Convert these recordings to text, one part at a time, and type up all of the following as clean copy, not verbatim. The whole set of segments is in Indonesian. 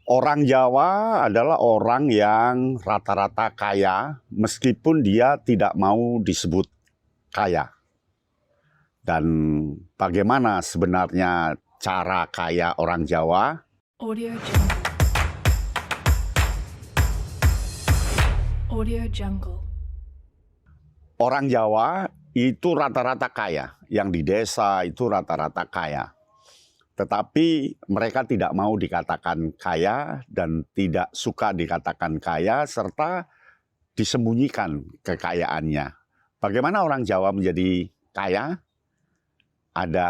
Orang Jawa adalah orang yang rata-rata kaya meskipun dia tidak mau disebut kaya. Dan bagaimana sebenarnya cara kaya orang Jawa? Audio Jungle. Audio Jungle. Orang Jawa itu rata-rata kaya, yang di desa itu rata-rata kaya. Tetapi mereka tidak mau dikatakan kaya dan tidak suka dikatakan kaya serta disembunyikan kekayaannya. Bagaimana orang Jawa menjadi kaya? Ada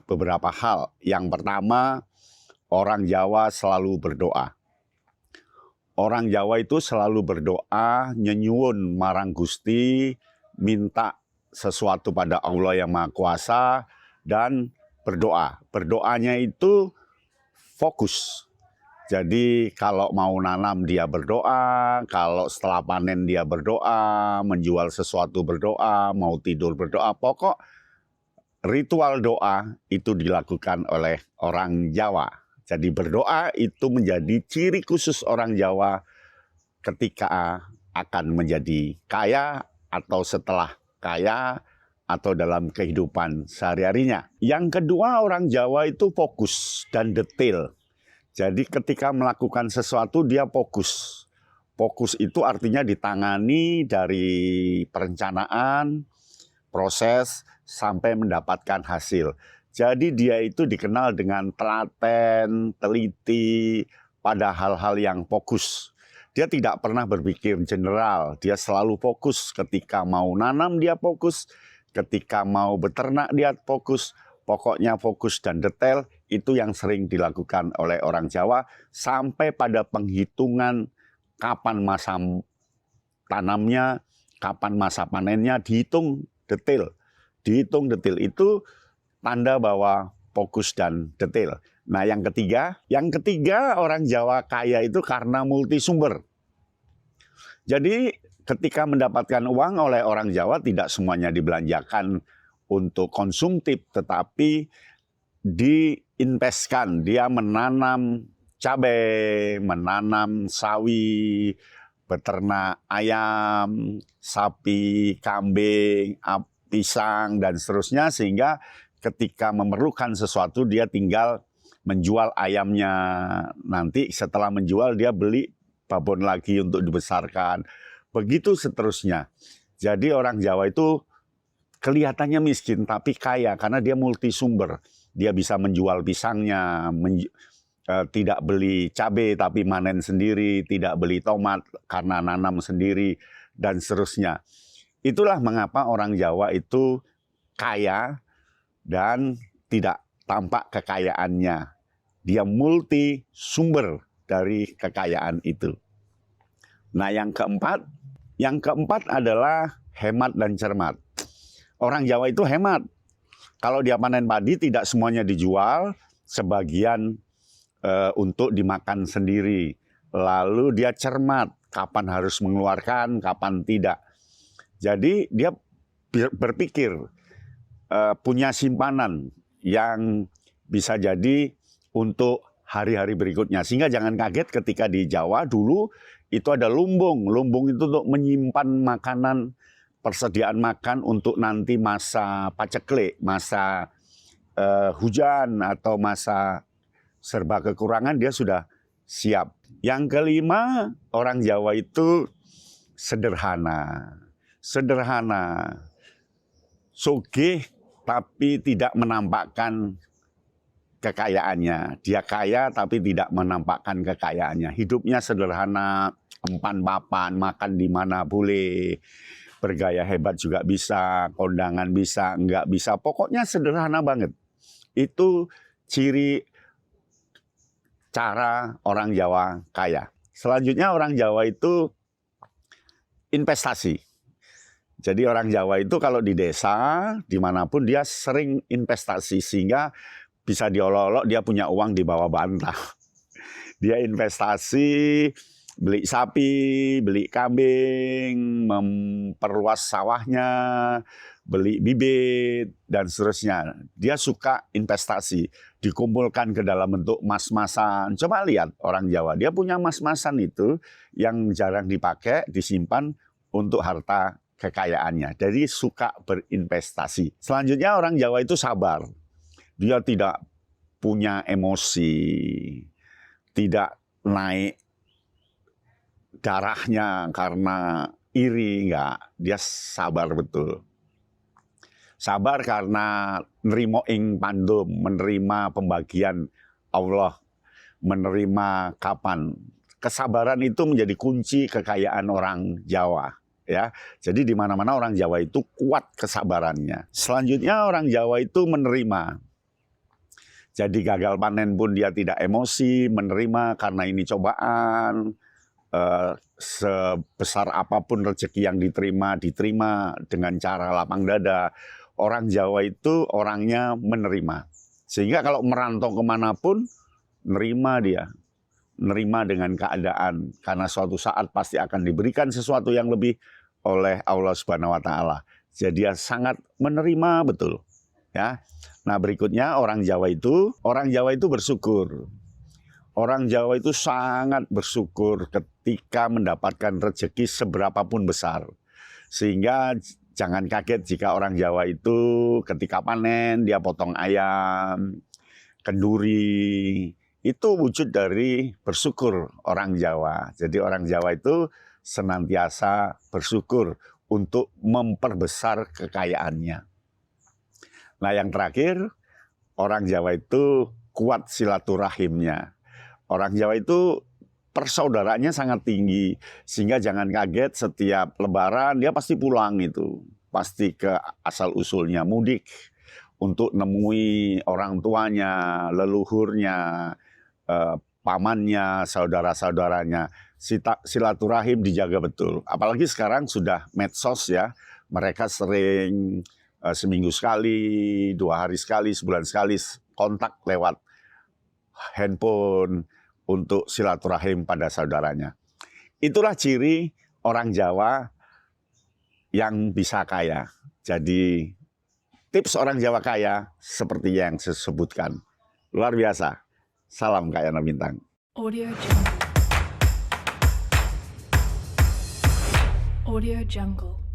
beberapa hal. Yang pertama, orang Jawa selalu berdoa. Orang Jawa itu selalu berdoa, nyenyuwun marang Gusti, minta sesuatu pada Allah yang Maha Kuasa, dan berdoa. Berdoanya itu fokus. Jadi kalau mau nanam dia berdoa, kalau setelah panen dia berdoa, menjual sesuatu berdoa, mau tidur berdoa. Pokok ritual doa itu dilakukan oleh orang Jawa. Jadi berdoa itu menjadi ciri khusus orang Jawa ketika akan menjadi kaya atau setelah kaya atau dalam kehidupan sehari-harinya. Yang kedua, orang Jawa itu fokus dan detail. Jadi ketika melakukan sesuatu dia fokus. Fokus itu artinya ditangani dari perencanaan, proses, sampai mendapatkan hasil. Jadi dia itu dikenal dengan telaten, teliti, pada hal-hal yang fokus. Dia tidak pernah berpikir general, dia selalu fokus. Ketika mau nanam dia fokus, ketika mau beternak dia fokus. Pokoknya fokus dan detail itu yang sering dilakukan oleh orang Jawa sampai pada penghitungan kapan masa tanamnya, kapan masa panennya dihitung detail. Dihitung detail itu tanda bahwa fokus dan detail. Nah, yang ketiga orang Jawa kaya itu karena multisumber. Jadi ketika mendapatkan uang oleh orang Jawa tidak semuanya dibelanjakan untuk konsumtif, tetapi diinvestkan. Dia menanam cabai, menanam sawi, beternak ayam, sapi, kambing, pisang, dan seterusnya. Sehingga ketika memerlukan sesuatu dia tinggal menjual ayamnya. Nanti setelah menjual dia beli babon lagi untuk dibesarkan. Begitu seterusnya. Jadi orang Jawa itu kelihatannya miskin tapi kaya karena dia multisumber. Dia bisa menjual pisangnya, tidak beli cabai tapi manen sendiri, tidak beli tomat karena nanam sendiri, dan seterusnya. Itulah mengapa orang Jawa itu kaya dan tidak tampak kekayaannya. Dia multisumber dari kekayaan itu. Nah, yang keempat adalah hemat dan cermat. Orang Jawa itu hemat. Kalau dia panen padi tidak semuanya dijual, sebagian untuk dimakan sendiri. Lalu dia cermat, kapan harus mengeluarkan, kapan tidak. Jadi dia berpikir punya simpanan yang bisa jadi untuk hari-hari berikutnya. Sehingga jangan kaget ketika di Jawa dulu itu ada lumbung. Lumbung itu untuk menyimpan makanan, persediaan makan untuk nanti masa paceklik, masa hujan atau masa serba kekurangan dia sudah siap. Yang kelima, orang Jawa itu sederhana. Sederhana. Sugih tapi tidak menampakkan kekayaannya. Dia kaya tapi tidak menampakkan kekayaannya. Hidupnya sederhana, empan-papan, makan di mana boleh. Bergaya hebat juga bisa, kondangan bisa, enggak bisa. Pokoknya sederhana banget. Itu ciri cara orang Jawa kaya. Selanjutnya orang Jawa itu investasi. Jadi orang Jawa itu kalau di desa, dimanapun dia sering investasi. Sehingga bisa diolok-olok dia punya uang di bawah bantal. Dia investasi, beli sapi, beli kambing, memperluas sawahnya, beli bibit, dan seterusnya. Dia suka investasi. dikumpulkan ke dalam bentuk mas-masan. Coba lihat orang Jawa, dia punya mas-masan itu yang jarang dipakai, disimpan untuk harta kekayaannya. Jadi suka berinvestasi. Selanjutnya orang Jawa itu sabar. Dia tidak punya emosi, tidak naik darahnya karena iri, enggak. Dia sabar betul. Sabar karena nerima ing pandum, menerima pembagian Allah, menerima kapan. Kesabaran itu menjadi kunci kekayaan orang Jawa. Ya, jadi di mana-mana orang Jawa itu kuat kesabarannya. Selanjutnya orang Jawa itu menerima. Jadi gagal panen pun dia tidak emosi, menerima karena ini cobaan. Sebesar apapun rezeki yang diterima dengan cara lapang dada. Orang Jawa itu orangnya menerima. Sehingga kalau merantau kemanapun, nerima dia. Nerima dengan keadaan. Karena suatu saat pasti akan diberikan sesuatu yang lebih oleh Allah Subhanahu wa Ta'ala. Jadi dia sangat menerima betul. Ya. Nah berikutnya orang Jawa itu bersyukur. Orang Jawa itu sangat bersyukur ketika mendapatkan rezeki seberapapun besar. Sehingga jangan kaget jika orang Jawa itu ketika panen dia potong ayam, kenduri. Itu wujud dari bersyukur orang Jawa. Jadi orang Jawa itu senantiasa bersyukur untuk memperbesar kekayaannya. Nah yang terakhir, orang Jawa itu kuat silaturahimnya. Orang Jawa itu persaudaraannya sangat tinggi, sehingga jangan kaget setiap lebaran dia pasti pulang itu. Pasti ke asal-usulnya mudik untuk nemui orang tuanya, leluhurnya, pamannya, saudara-saudaranya. Silaturahim dijaga betul. Apalagi sekarang sudah medsos ya, mereka sering seminggu sekali, 2 hari sekali, sebulan sekali kontak lewat handphone untuk silaturahim pada saudaranya. Itulah ciri orang Jawa yang bisa kaya. Jadi tips orang Jawa kaya seperti yang saya sebutkan. Luar biasa. Salam Kak Yana Bintang. Audio Jungle. Audio Jungle.